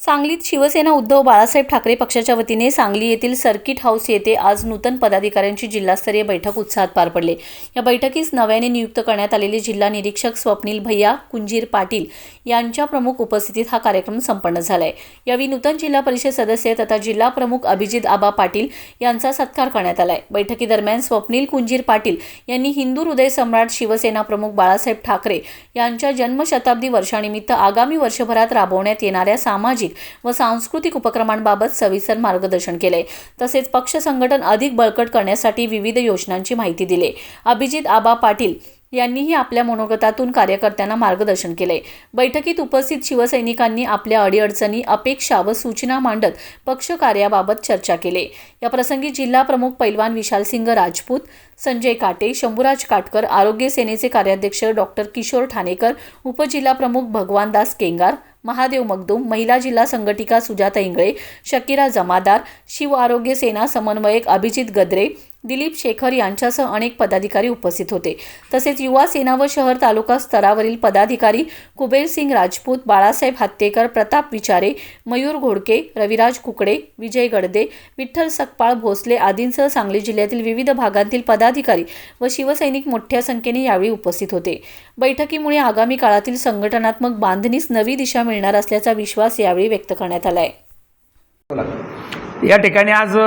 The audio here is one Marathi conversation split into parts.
सांगलीत शिवसेना उद्धव बाळासाहेब ठाकरे पक्षाच्या वतीने सांगली येथील सर्किट हाऊस येथे आज नूतन पदाधिकाऱ्यांची जिल्हास्तरीय बैठक उत्साहात पार पडली। या बैठकीस नव्याने नियुक्त करण्यात आलेले जिल्हा निरीक्षक स्वप्नील भैया कुंजीर पाटील यांच्या प्रमुख उपस्थितीत हा कार्यक्रम संपन्न झालाय। यावेळी नूतन जिल्हा परिषद सदस्य तथा जिल्हा प्रमुख अभिजित आबा पाटील यांचा सत्कार करण्यात आलाय। बैठकीदरम्यान स्वप्नील कुंजीर पाटील यांनी हिंदू हृदय सम्राट शिवसेना प्रमुख बाळासाहेब ठाकरे यांच्या जन्मशताब्दी वर्षानिमित्त आगामी वर्षभरात राबवण्यात येणाऱ्या सामाजिक व सांस्कृतिक उपक्रमांबाबत सविस्तर मार्गदर्शन केले। तसेच पक्ष संघटन अधिक बळकट करण्यासाठी विविध योजनांची माहिती दिली। अभिजित आबा पाटील यांनीही आपल्या मनोगतातून कार्यकर्त्यांना मार्गदर्शन केले। बैठकीत उपस्थित शिवसैनिकांनी आपल्या अडीअडचणी, अपेक्षा व सूचना मांडत पक्ष कार्याबाबत चर्चा केली। या प्रसंगी जिल्हा प्रमुख पैलवान विशालसिंग राजपूत, संजय काटे, शंभूराज काटकर, आरोग्य सेनेचे कार्याध्यक्ष डॉक्टर किशोर ठाणेकर, उपजिल्हा प्रमुख भगवानदास केंगार, महादेव मगदूम, महिला जिल्हा संघटिका सुजाता इंगळे, शकीरा जमादार, शिव आरोग्य सेना समन्वयक अभिजित गद्रे, दिलीप शेखर यांच्यासह अनेक पदाधिकारी उपस्थित होते। तसेच युवा सेना व शहर तालुका स्तरावरील पदाधिकारी कुबेर सिंग राजपूत, बाळासाहेब हत्तेकर, प्रताप विचारे, मयूर घोडके, रविराज कुकडे, विजय गडदे, विठ्ठल सकपाळ भोसले आदींसह सांगली जिल्ह्यातील विविध भागांतील पदाधिकारी व शिवसैनिक मोठ्या संख्येने यावेळी उपस्थित होते। बैठकीमुळे आगामी काळातील संघटनात्मक बांधणीस नवी दिशा मिळणार असल्याचा विश्वास यावेळी व्यक्त करण्यात आला आहे। या ठिकाणी आज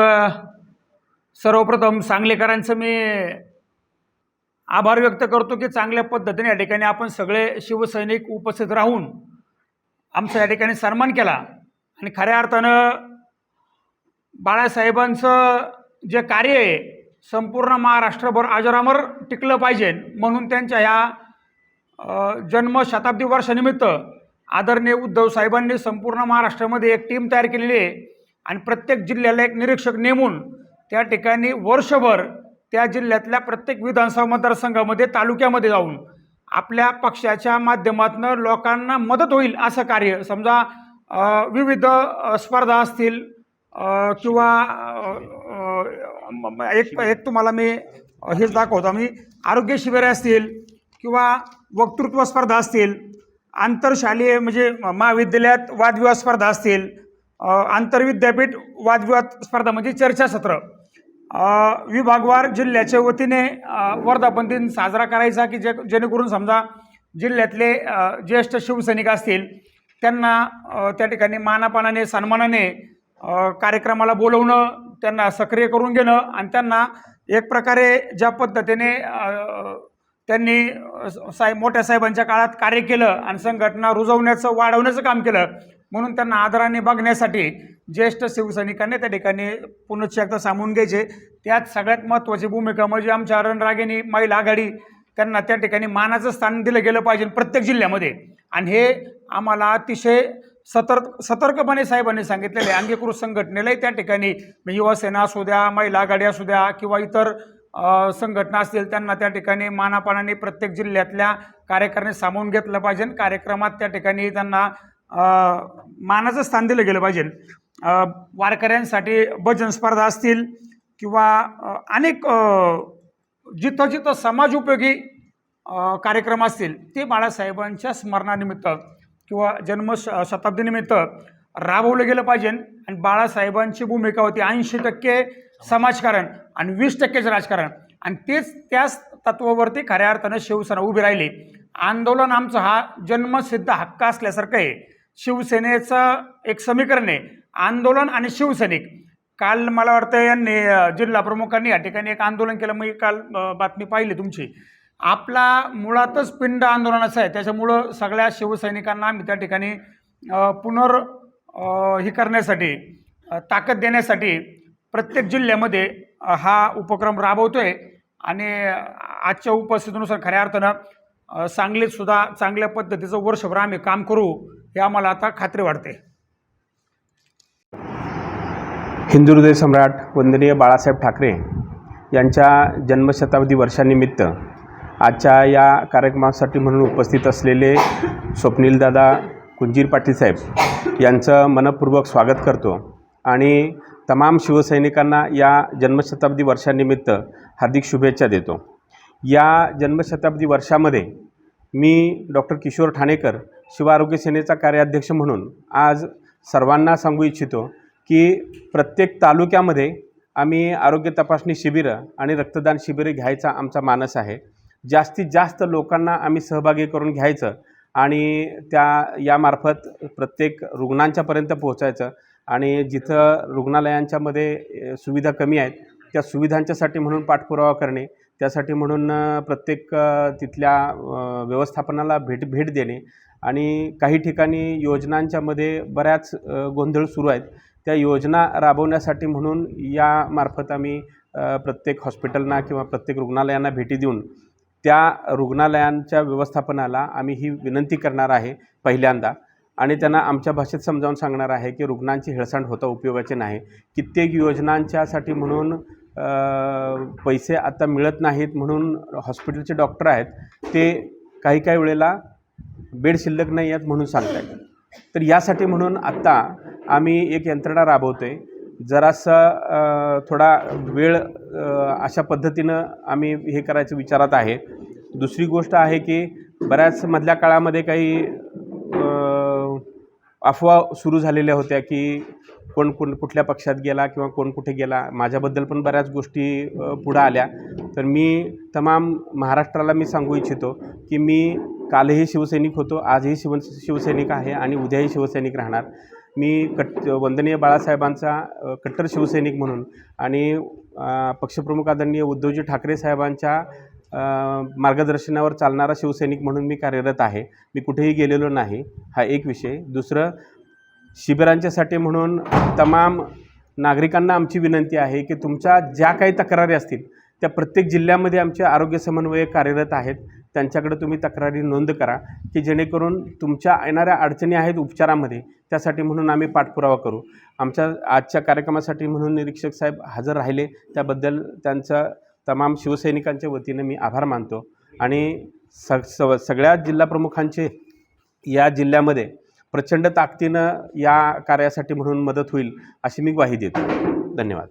सर्वप्रथम सांगलीकरांचं मी आभार व्यक्त करतो की चांगल्या पद्धतीने या ठिकाणी आपण सगळे शिवसैनिक उपस्थित राहून आमचा या ठिकाणी सन्मान केला आणि खऱ्या अर्थानं बाळासाहेबांचं जे कार्य आहे संपूर्ण महाराष्ट्रभर अजरामर टिकलं पाहिजे म्हणून त्यांच्या ह्या जन्मशताब्दी वर्षानिमित्त आदरणीय उद्धव साहेबांनी संपूर्ण महाराष्ट्रामध्ये एक टीम तयार केलेली आहे आणि प्रत्येक जिल्ह्याला एक निरीक्षक नेमून त्या ठिकाणी वर्षभर त्या जिल्ह्यातल्या प्रत्येक विधानसभा मतदारसंघामध्ये तालुक्यामध्ये जाऊन आपल्या पक्षाच्या माध्यमातून लोकांना मदत होईल असं कार्य, समजा विविध स्पर्धा असतील किंवा एक तुम्हाला मी हेच दाखवतो, आम्ही आरोग्य शिबिरे असतील किंवा वक्तृत्व स्पर्धा असतील, आंतरशालेय म्हणजे महाविद्यालयात वादविवाद स्पर्धा असतील, आंतरविद्यापीठ वादविवाद स्पर्धा म्हणजे चर्चासत्र, विभागवार जिल्ह्याच्या वतीने वर्धापन दिन साजरा करायचा की जेणेकरून समजा जिल्ह्यातले ज्येष्ठ शिवसैनिक असतील त्यांना त्या ठिकाणी मानापानाने सन्मानाने कार्यक्रमाला बोलवणं, त्यांना सक्रिय करून घेणं आणि त्यांना एक प्रकारे ज्या पद्धतीने त्यांनी मोठ्या साहेबांच्या काळात कार्य केलं आणि संघटना रुजवण्याचं वाढवण्याचं काम केलं म्हणून त्यांना आदराने बघण्यासाठी ज्येष्ठ शिवसैनिकांनी त्या ठिकाणी पुनश्च एकदा सामावून घ्यायचे। त्यात सगळ्यात महत्त्वाची भूमिका म्हणजे आमच्या रणरागिणी महिला आघाडी, त्यांना त्या ठिकाणी मानाचं स्थान दिलं गेलं पाहिजे प्रत्येक जिल्ह्यामध्ये आणि हे आम्हाला अतिशय सतर्कपणे साहेबांनी सांगितलेले आहे। अंगीकृत संघटनेलाही त्या ठिकाणी युवा सेना असू द्या, महिला आघाडी असू द्या किंवा इतर संघटना असतील त्यांना त्या ठिकाणी मानापानाने प्रत्येक जिल्ह्यातल्या कार्यकर्त्यांनी सामावून घेतलं पाहिजे। कार्यक्रमात त्या ठिकाणी त्यांना मानाचं स्थान दिलं गेलं पाहिजे। वारकऱ्यांसाठी भजन स्पर्धा असतील किंवा अनेक जिथं जिथं समाज उपयोगी कार्यक्रम असतील ते बाळासाहेबांच्या स्मरणानिमित्त किंवा जन्मशताब्दीनिमित्त राबवलं गेलं पाहिजे आणि बाळासाहेबांची भूमिका होती 80% समाजकारण आणि 20% राजकारण आणि त्याच तत्वावरती खऱ्या अर्थानं शिवसेना उभी राहिली। आंदोलन आमचा हा जन्मसिद्ध हक्क असल्यासारखं आहे। शिवसेनेचं एक समीकरण आहे आंदोलन आणि शिवसैनिक। काल मला वाटतं यांनी जिल्हा प्रमुखांनी या ठिकाणी एक आंदोलन केलं, मी काल बातमी पाहिली तुमची। आपला मुळातच पिंड आंदोलनाचं आहे, त्याच्यामुळं सगळ्या शिवसैनिकांना आम्ही त्या ठिकाणी हे करण्यासाठी ताकद देण्यासाठी प्रत्येक जिल्ह्यामध्ये हा उपक्रम राबवतोय आणि आजच्या उपस्थितीनुसार खऱ्या अर्थानं सांगलीत सुद्धा चांगल्या पद्धतीचं वर्षभर आम्ही काम करू हे आम्हाला आता खात्री वाटते। हिंदू हृदय सम्राट वंदनीय बाळासाहेब ठाकरे यांच्या जन्मशताब्दी वर्षानिमित्त आजच्या या कार्यक्रमासाठी म्हणून उपस्थित असलेले स्वप्नीलदादा कुंजीर पाटील साहेब यांचं मनपूर्वक स्वागत करतो आणि तमाम शिवसैनिकांना या जन्मशताब्दी वर्षानिमित्त हार्दिक शुभेच्छा देतो। या जन्मशताब्दी वर्षामध्ये मी डॉक्टर किशोर ठाणेकर शिव आरोग्य सेनेचा कार्याध्यक्ष म्हणून आज सर्वांना सांगू इच्छितो की प्रत्येक तालुक्यामध्ये आम्ही आरोग्य तपासणी शिबिरं आणि रक्तदान शिबिरे घ्यायचा आमचा मानस आहे. जास्तीत जास्त लोकांना आम्ही सहभागी करून घ्यायचं आणि यामार्फत प्रत्येक रुग्णांच्यापर्यंत पोहोचायचं आणि जिथं रुग्णालयांच्यामध्ये सुविधा कमी आहेत त्या सुविधांच्यासाठी म्हणून पाठपुरावा करणे, त्यासाठी म्हणून प्रत्येक तिथल्या व्यवस्थापनाला भेट देणे आणि काही ठिकाणी योजनांच्यामध्ये बऱ्याच गोंधळ सुरू आहेत. त्या योजना राबवण्यासाठी म्हणून यामार्फत आम्ही प्रत्येक हॉस्पिटलना किंवा प्रत्येक रुग्णालयांना भेटी देऊन त्या रुग्णालयांच्या व्यवस्थापनाला आम्ही ही विनंती करणार आहे पहिल्यांदा आणि त्यांना आमच्या भाषेत समजावून सांगणार आहे की रुग्णांची हेळसांड होता उपयोगाचे नाही. कित्येक योजनांच्यासाठी म्हणून पैसे आता मिळत नाहीत म्हणून हॉस्पिटलचे डॉक्टर आहेत ते काही वेळेला बेड शिल्लक नाही आहेत म्हणून सांगत आहेत. तर यासाठी म्हणून आत्ता आम्ही एक यंत्रणा राबवतो आहे. जरासा थोडा वेळ अशा पद्धतीनं आम्ही हे करायचं विचारात आहे. दुसरी गोष्ट आहे की बऱ्याच मधल्या काळामध्ये काही अफवा सुरू झालेल्या होत्या की कोण कुठल्या पक्षात गेला किंवा कोण कुठे गेला. माझ्याबद्दल पण बऱ्याच गोष्टी पुढं आल्या. तर मी तमाम महाराष्ट्राला मी सांगू इच्छितो की मी कालही शिवसैनिक होतो, आजही शिवसैनिक आहे आणि उद्याही शिवसैनिक राहणार. मी वंदनीय बाळासाहेबांचा कट्टर शिवसैनिक म्हणून आणि पक्षप्रमुख आदरणीय उद्धवजी ठाकरे साहेबांच्या मार्गदर्शनावर चालणारा शिवसैनिक म्हणून मी कार्यरत आहे. मी कुठेही गेलेलो नाही. हा एक विषय. दुसरं, शिबिरांच्यासाठी म्हणून तमाम नागरिकांना आमची विनंती आहे की तुमच्या ज्या काही तक्रारी असतील त्या प्रत्येक जिल्ह्यामध्ये आमचे आरोग्य समन्वयक कार्यरत आहेत. त्यांच्याकडे तुम्ही तक्रारी नोंद करा की जेणेकरून तुमच्या येणाऱ्या अडचणी आहेत उपचारामध्ये त्यासाठी म्हणून आम्ही पाठपुरावा करू. आमच्या आजच्या कार्यक्रमासाठी म्हणून निरीक्षक साहेब हजर राहिले त्याबद्दल त्यांचा तमाम शिवसैनिकांच्या वतीने मी आभार मानतो आणि सगळ्या जिल्हाप्रमुखांचे या जिल्ह्यामध्ये प्रचंड ताकदीनं या कार्यासाठी म्हणून मदत होईल अशी मी ग्वाही देतो. धन्यवाद.